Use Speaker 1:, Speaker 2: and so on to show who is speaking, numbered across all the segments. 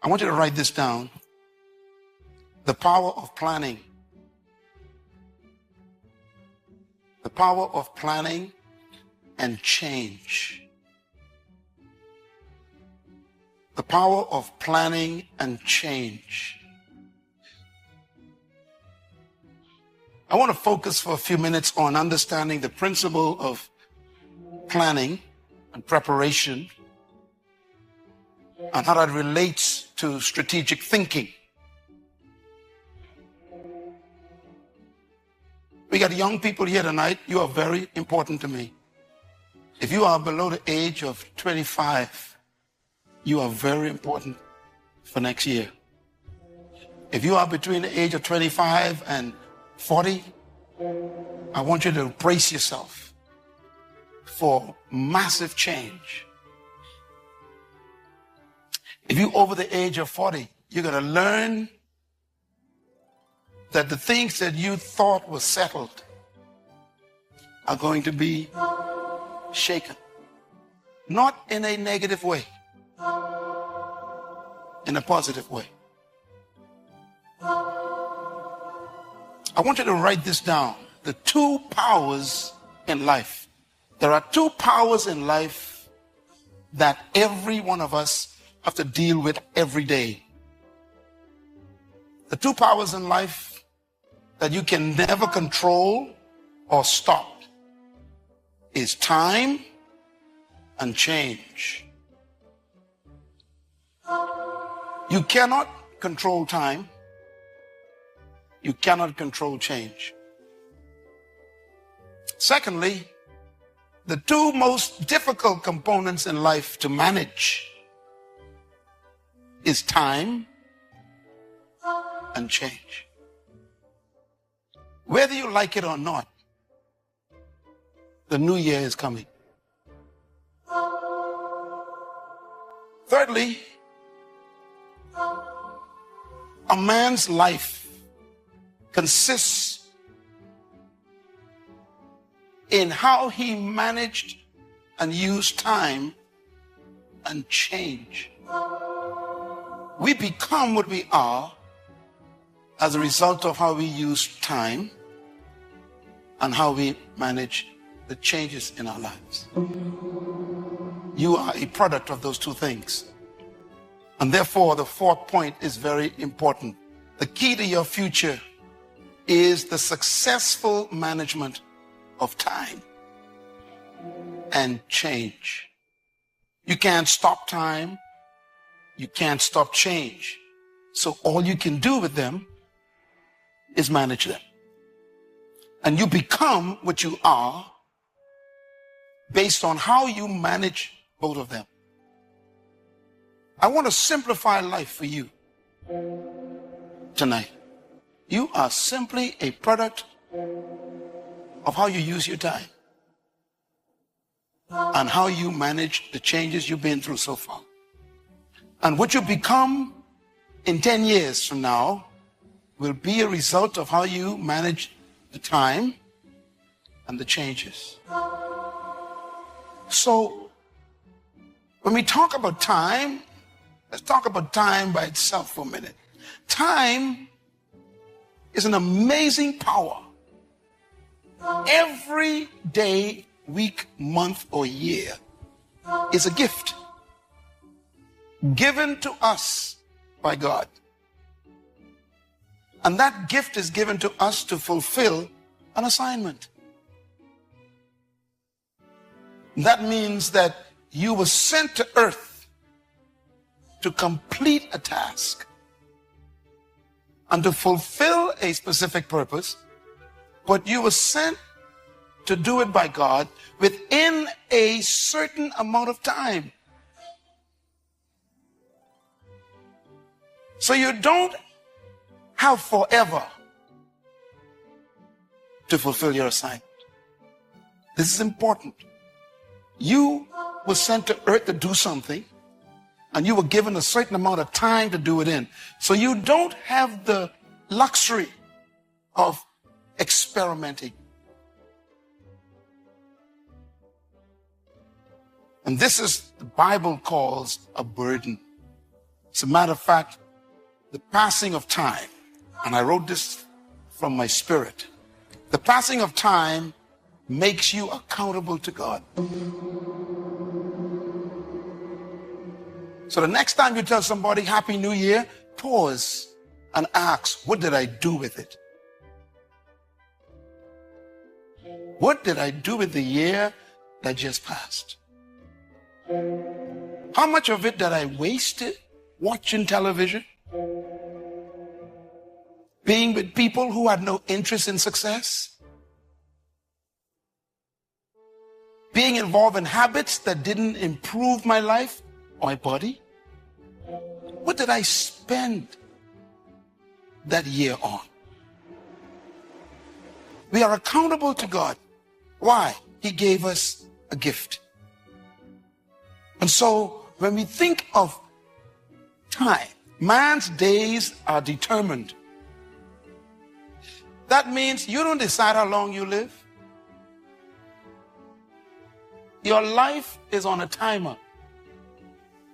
Speaker 1: I want you to write this down. The power of planning. The power of planning and change. The power of planning and change. I want to focus for a few minutes on understanding the principle of planning and preparation and how that relates to strategic thinking. We got young people here tonight. You are very important to me. If you are below the age of 25, you are very important for next year. If you are between the age of 25 and 40, I want you to brace yourself for massive change. If you're over the age of 40, you're going to learn that the things that you thought were settled are going to be shaken. Not in a negative way, in a positive way. I want you to write this down. The two powers in life. There are two powers in life that every one of us have to deal with every day. The two powers in life that you can never control or stop is time and change. You cannot control time. You cannot control change. Secondly, the two most difficult components in life to manage is time and change. Whether you like it or not, the new year is coming. Thirdly, a man's life consists in how he managed and used time and change. We become what we are as a result of how we use time and how we manage the changes in our lives. You are a product of those two things. And therefore, the fourth point is very important. The key to your future is the successful management of time and change. You can't stop time. You can't stop change. So all you can do with them is manage them. And you become what you are based on how you manage both of them. I want to simplify life for you tonight. You are simply a product of how you use your time and how you manage the changes you've been through so far. And what you become in 10 years from now will be a result of how you manage the time and the changes. So, when we talk about time, let's talk about time by itself for a minute. Time is an amazing power. Every day, week, month, or year is a gift given to us by God. And that gift is given to us to fulfill an assignment. That means that you were sent to earth to complete a task and to fulfill a specific purpose, but you were sent to do it by God within a certain amount of time. So you don't have forever to fulfill your assignment. This is important. You were sent to earth to do something, and you were given a certain amount of time to do it in. So you don't have the luxury of experimenting. And this is the Bible calls a burden. As a matter of fact, the passing of time, and I wrote this from my spirit, the passing of time makes you accountable to God. So the next time you tell somebody Happy New Year, pause and ask, what did I do with it? What did I do with the year that just passed? How much of it did I waste watching television? Being with people who had no interest in success? Being involved in habits that didn't improve my life or my body? What did I spend that year on? We are accountable to God. Why? He gave us a gift. And so when we think of time, man's days are determined. That means you don't decide how long you live. Your life is on a timer.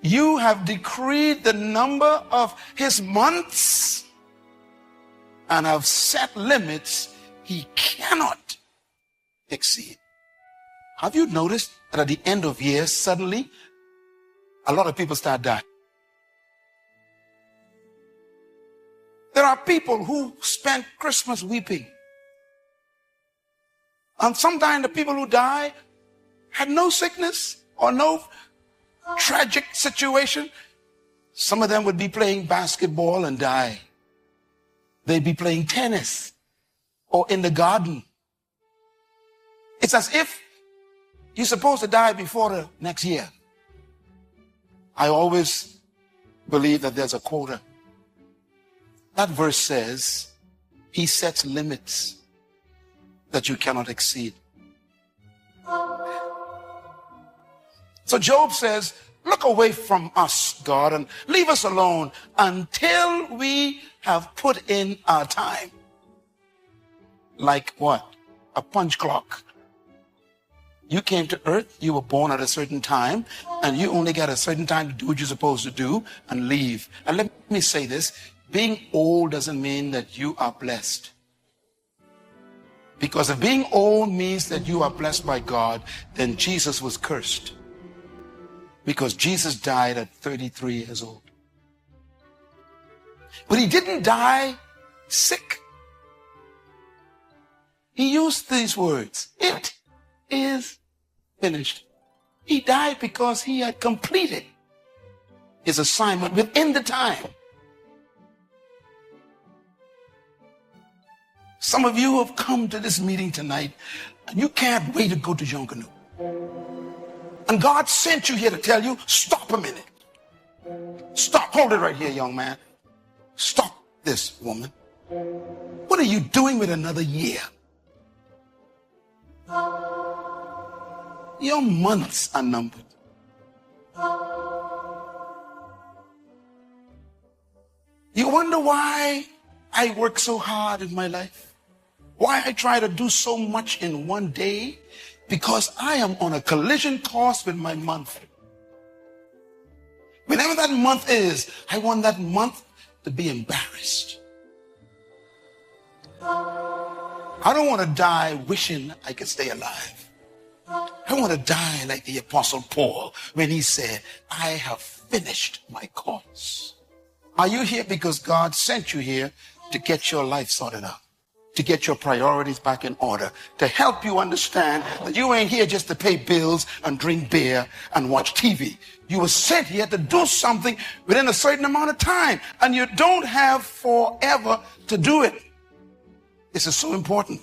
Speaker 1: You have decreed the number of his months and have set limits he cannot exceed. Have you noticed that at the end of years, suddenly, a lot of people start dying? There are people who spend Christmas weeping. And sometimes the people who die had no sickness or no tragic situation. Some of them would be playing basketball and die. They'd be playing tennis or in the garden. It's as if you're supposed to die before the next year. I always believe that there's a quota. That verse says, he sets limits that you cannot exceed. So Job says, look away from us, God, and leave us alone until we have put in our time. Like what? A punch clock. You came to earth, you were born at a certain time, and you only got a certain time to do what you're supposed to do and leave. And let me say this, being old doesn't mean that you are blessed. Because if being old means that you are blessed by God, then Jesus was cursed. Because Jesus died at 33 years old. But he didn't die sick. He used these words, it is finished. He died because he had completed his assignment within the time. Some of you have come to this meeting tonight and you can't wait to go to Yonkanu. And God sent you here to tell you, stop a minute. Stop, hold it right here, young man. Stop this, woman. What are you doing with another year? Your months are numbered. You wonder why I work so hard in my life? Why I try to do so much in one day? Because I am on a collision course with my month. Whenever that month is, I want that month to be embarrassed. I don't want to die wishing I could stay alive. I want to die like the Apostle Paul when he said, I have finished my course. Are you here because God sent you here to get your life sorted out? To get your priorities back in order, to help you understand that you ain't here just to pay bills and drink beer and watch TV. You were sent here to do something within a certain amount of time, and you don't have forever to do it. This is so important.